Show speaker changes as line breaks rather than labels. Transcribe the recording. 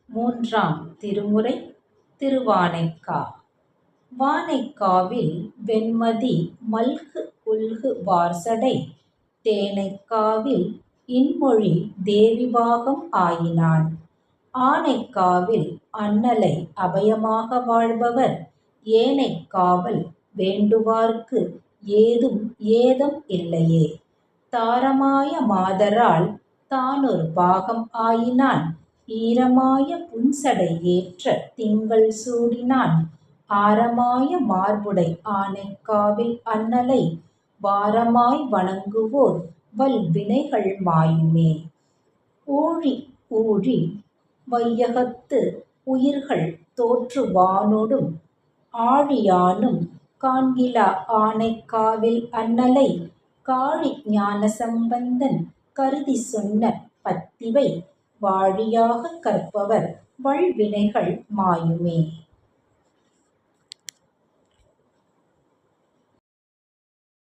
மூன்றாம் திருமுறை திருவானைக்கா. வானைக்காவில் வெண்மதி மல்கு உல்கு வார்சடை தேனைக்காவில் இன்மொழி தேவிபாகம் ஆயினான். ஆனைக்காவில் அண்ணலை அபயமாக வாழ்பவர் ஏனைக்காவல் வேண்டுவார்க்கு ஏதும் ஏதம் இல்லையே. தாரமாய மாதரால் தானொரு பாகம் ஆயினான். ஈரமாய புன்சடை ஏற்ற திங்கள் சூடினான். ஆரமாய மார்புடை ஆனைக்காவில் அண்ணலை வாரமாய் வணங்குவோர் வல்வினைகள் மாயுமே. ஊழி ஊழி வையகத்து உயிர்கள் தோற்று வானொடும் ஆழியானும் காண்கிலா ஆனைக்காவில் அண்ணலை காழி ஞானசம்பந்தன் கருதி சொன்ன பத்திவை வாழியாக கற்பவர் வல்வினைகள் மாயுமே.